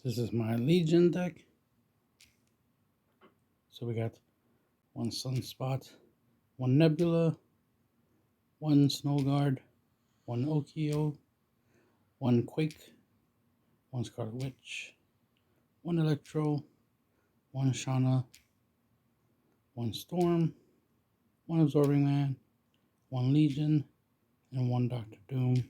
This is my Legion deck. So we got one Sunspot, one Nebula, one Snow Guard, one Okio, one Quake, one Scarlet Witch, one Electro, one Shauna, one Storm, one Absorbing Man, one Legion, and one Doctor Doom.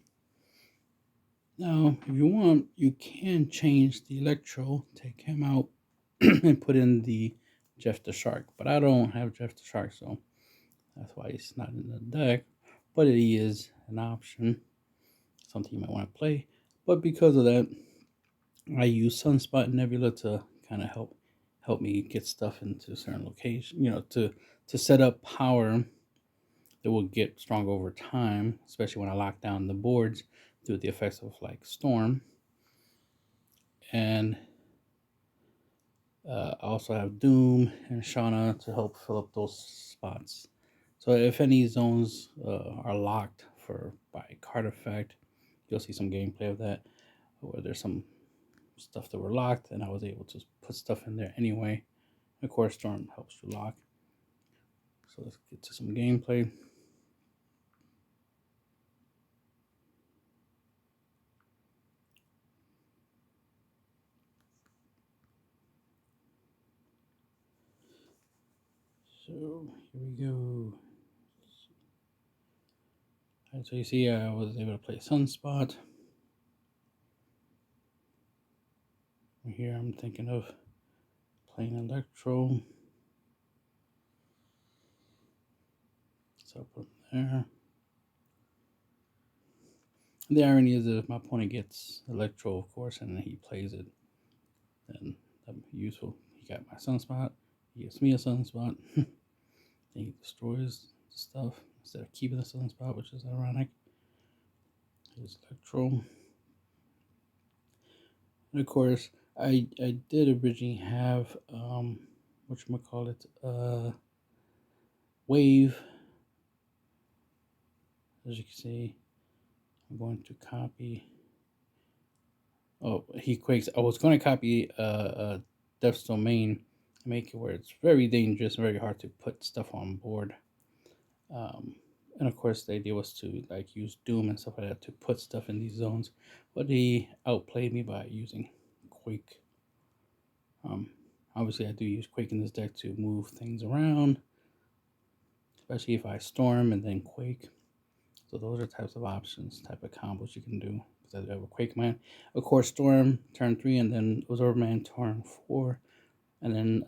Now, if you want, you can change the Electro, take him out, and put in the Jeff the Shark. But I don't have Jeff the Shark, so that's why he's not in the deck. But he is an option, something you might want to play. But because of that, I use Sunspot and Nebula to kind of help me get stuff into certain locations. To set up power that will get stronger over time, especially when I lock down the boards through the effects of like Storm. And I also have Doom and Shauna to help fill up those spots. So if any zones are locked by card effect, you'll see some gameplay of that, where there's some stuff that were locked, and I was able to put stuff in there anyway. Of course, Storm helps you lock. So let's get to some gameplay. So here we go. All right, so you see I was able to play Sunspot. Here I'm thinking of playing Electro. So I'll put there. The irony is that if my opponent gets Electro, of course, and then he plays it, then that'd be useful. He got my Sunspot, he gives me a Sunspot, then he destroys the stuff instead of keeping the Sunspot, which is ironic. Here's Electro. And of course, I did originally have, Wave. As you can see, I'm going to copy. Oh, he quakes. I was going to copy Death's Domain, make it where it's very dangerous, very hard to put stuff on board. And of course, the idea was to like use Doom and stuff like that to put stuff in these zones, but he outplayed me by using Quake. Obviously, I do use Quake in this deck to move things around, especially if I Storm and then Quake. So those are types of options, type of combos you can do. Because I do have a Quake Man. Of course, Storm turn 3, and then Absorber Man turn 4, and then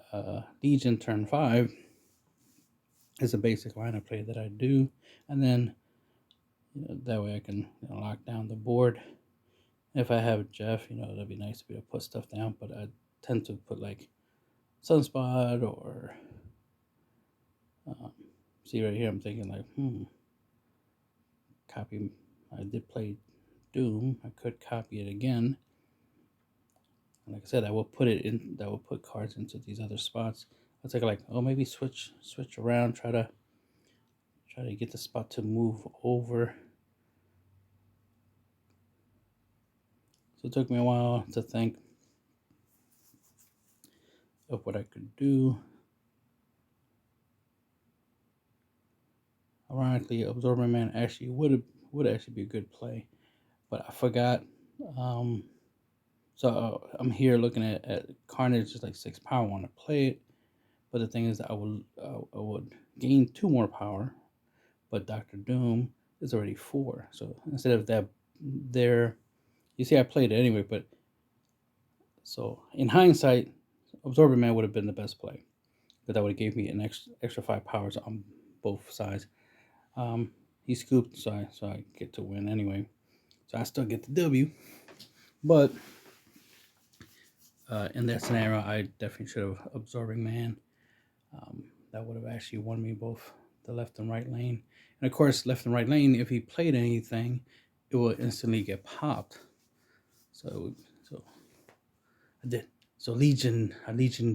Legion turn 5 is a basic lineup play that I do. And then that way I can lock down the board. If I have Jeff, that'd be nice to be able to put stuff down, but I tend to put like Sunspot or see right here, I'm thinking like, copy. I did play Doom. I could copy it again. And like I said, I will put it in. That will put cards into these other spots. I'll take like, maybe switch around. Try to get the spot to move over. So it took me a while to think of what I could do. Ironically, Absorbing Man actually would actually be a good play, but I forgot. So I'm here looking at Carnage is like 6 power. I want to play it, but the thing is that I would gain 2 more power, but Doctor Doom is already 4. So instead of that, you see I played it anyway. But so in hindsight, Absorbing Man would have been the best play, but that would have gave me an extra 5 powers on both sides. He scooped, so I get to win anyway. So I still get the W, but in that scenario, I definitely should have Absorbing Man. That would have actually won me both the left and right lane. And of course, left and right lane, if he played anything, it will instantly get popped. So I did. So Legion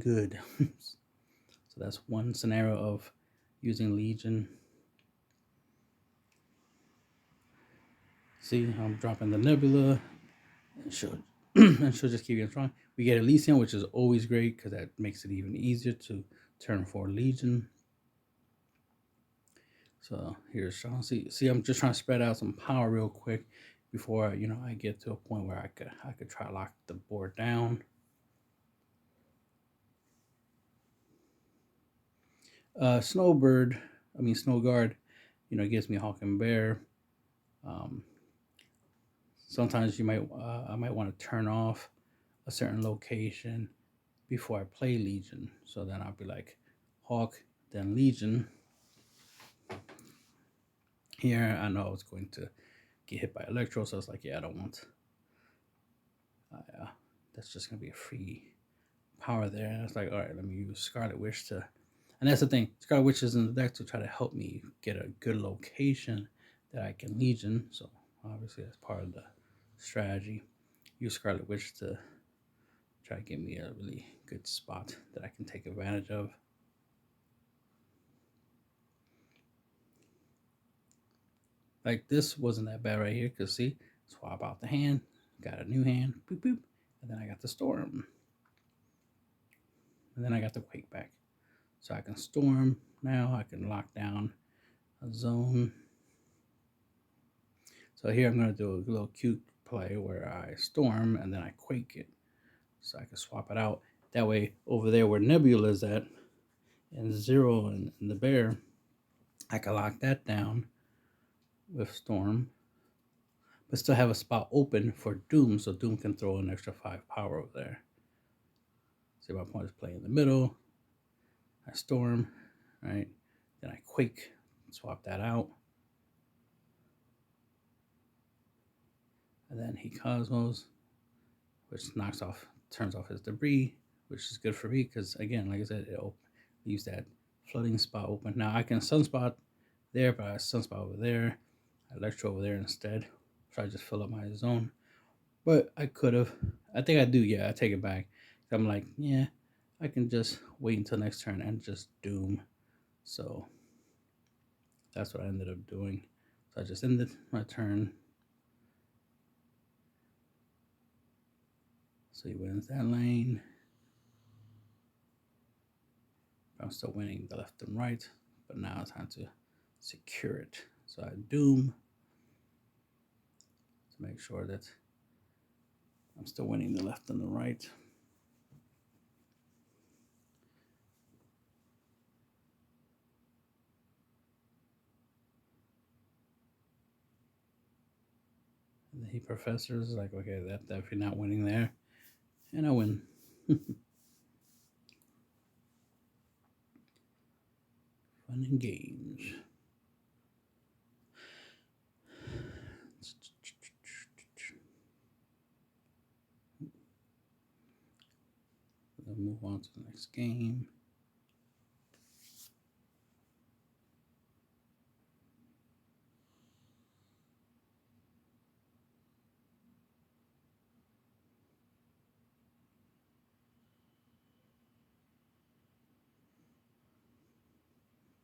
good. So that's one scenario of using Legion. See, I'm dropping the Nebula and show and she'll just keep getting strong. We get Elysium, which is always great because that makes it even easier to turn for Legion. So here's Sean. See, I'm just trying to spread out some power real quick before I get to a point where I could try to lock the board down. Snow Guard, gives me Hawk and Bear. Sometimes I might want to turn off a certain location before I play Legion. So then I'll be like Hawk, then Legion. Here, I know I was going to get hit by Electro, so I was like, yeah, I don't want. That's just going to be a free power there. And it's like, all right, let me use Scarlet Witch to. And that's the thing, Scarlet Witch is in the deck to try to help me get a good location that I can Legion. So obviously that's part of the strategy. Use Scarlet Witch to try to get me a really good spot that I can take advantage of. Like this wasn't that bad right here, because see, swap out the hand, got a new hand, boop boop, and then I got the Storm. And then I got the Quake back. So I can Storm now, I can lock down a zone. So here I'm going to do a little cute play where I Storm and then I Quake it. So I can swap it out. That way, over there where Nebula is at, and Zero and the Bear, I can lock that down with Storm, but still have a spot open for Doom, so Doom can throw an extra 5 power over there. See, my point is play in the middle. I Storm, right? Then I Quake, swap that out. And then he Cosmos, which turns off his debris, which is good for me because, again, like I said, it leaves that flooding spot open. Now I can Sunspot there, but I Sunspot over there. I Electro over there instead. Try to just fill up my zone. But I could have. I think I do, yeah, I take it back. I'm like, yeah, I can just wait until next turn and just Doom. So that's what I ended up doing. So I just ended my turn. So he wins that lane. I'm still winning the left and right, but now it's time to secure it. So I Doom to make sure that I'm still winning the left and the right. And then he Professors like, okay, that definitely not winning there. And I win. Fun and games. We'll move on to the next game.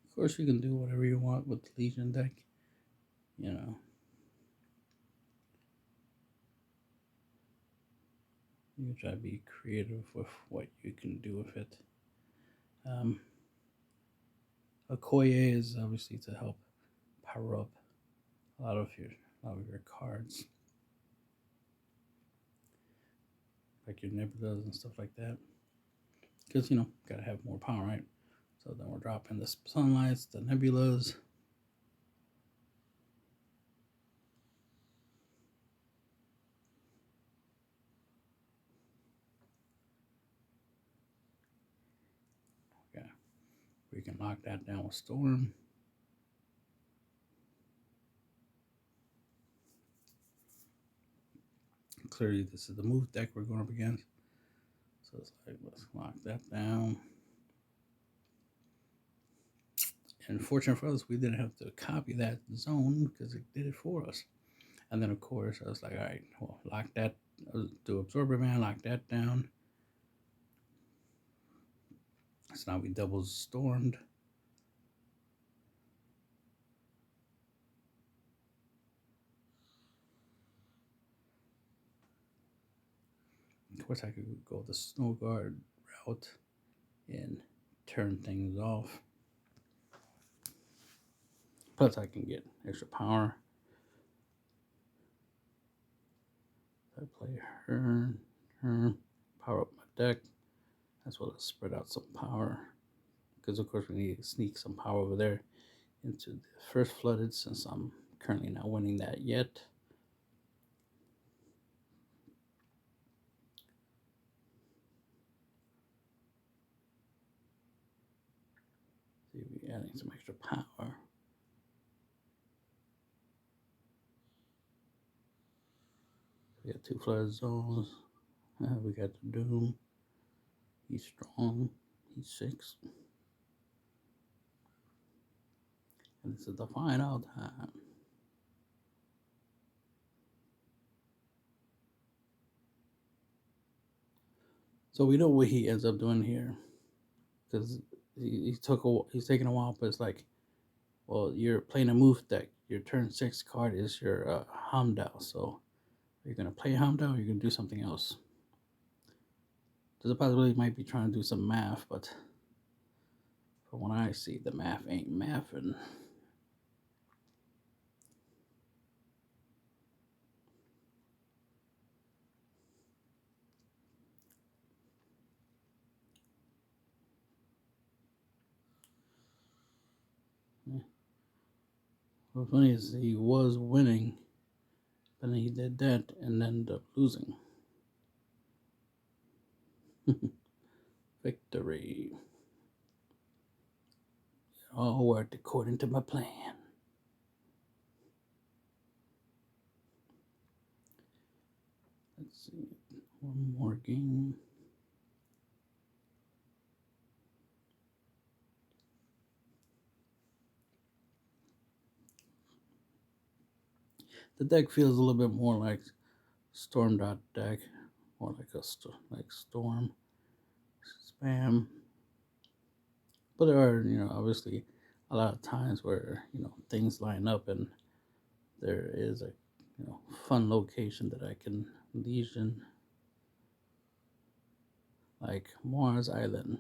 Of course, you can do whatever you want with the Legion deck. You can try to be creative with what you can do with it. Okoye is obviously to help power up a lot of your cards, like your Nebulas and stuff like that. Because gotta have more power, right? So then we're dropping the Sunlights, the Nebulas. Okay, we can lock that down with Storm. Clearly, this is the move deck we're going up against. So it's like, let's lock that down. And fortunate for us, we didn't have to copy that zone because it did it for us. And then, of course, I was like, all right, well, lock that, do Absorber Man, lock that down. So now we double Stormed. Of course, I could go the snow guard route and turn things off. Plus, I can get extra power. I play her, power up my deck, as well as spread out some power. Because, of course, we need to sneak some power over there into the first flooded, since I'm currently not winning that yet. See, we're adding some extra power. We got 2 flooded zones. We got the Doom. He's strong. He's 6. And this is the final time. So we know what he ends up doing here, because he's taking a while, but it's like, well, you're playing a move deck. Your turn 6 card is your Hamdao. So you're gonna play Hamdao, or you're gonna do something else. There's a possibility he might be trying to do some math, but from what I see, the math ain't mathing. What's funny is he was winning, but then he did that and ended up losing. Victory. It all worked according to my plan. Let's see. One more game. The deck feels a little bit more like Storm deck, more like Storm Spam. But there are, obviously a lot of times where, things line up and there is a, fun location that I can legion, like Mars Island.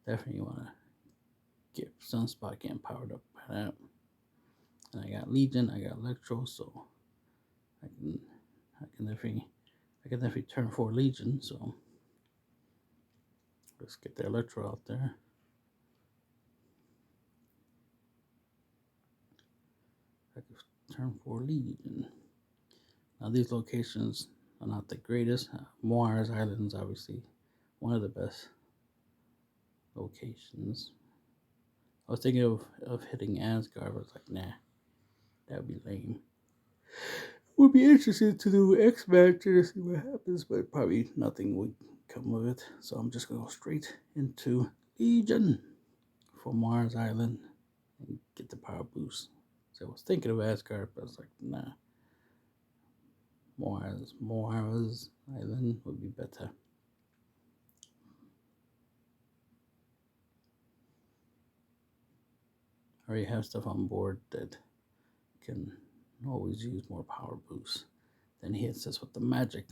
Definitely want to get Sunspot getting powered up by that. And I got Legion, I got Electro, so I can definitely turn 4 Legion. So let's get the Electro out there. I can turn 4 Legion. Now these locations are not the greatest. Mars Island is obviously one of the best locations. I was thinking of hitting Asgard, but I was like, nah, that would be lame. Would be interested to do X-Match to see what happens, but probably nothing would come of it. So I'm just going to go straight into Legion for Mars Island and get the power boost. So I was thinking of Asgard, but I was like, nah. Mars Island would be better. I already have stuff on board that can always use more power boosts. Then he hits us with the magic.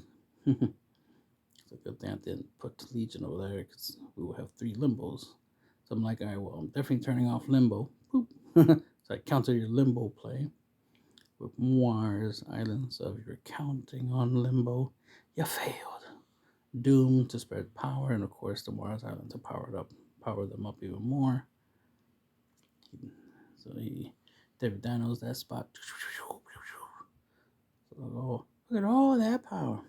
It's a good thing I didn't put Legion over there, because we will have 3 limbos. So I'm like, all right, well, I'm definitely turning off limbo. Boop. So I counter your limbo play with Mars Island. So if you're counting on limbo, you failed. Doom to spread power, and of course the Mars Island to power them up even more. So David Dinos that spot. So look at all that power.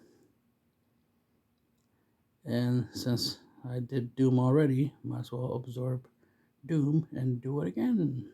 And since I did Doom already, might as well absorb Doom and do it again.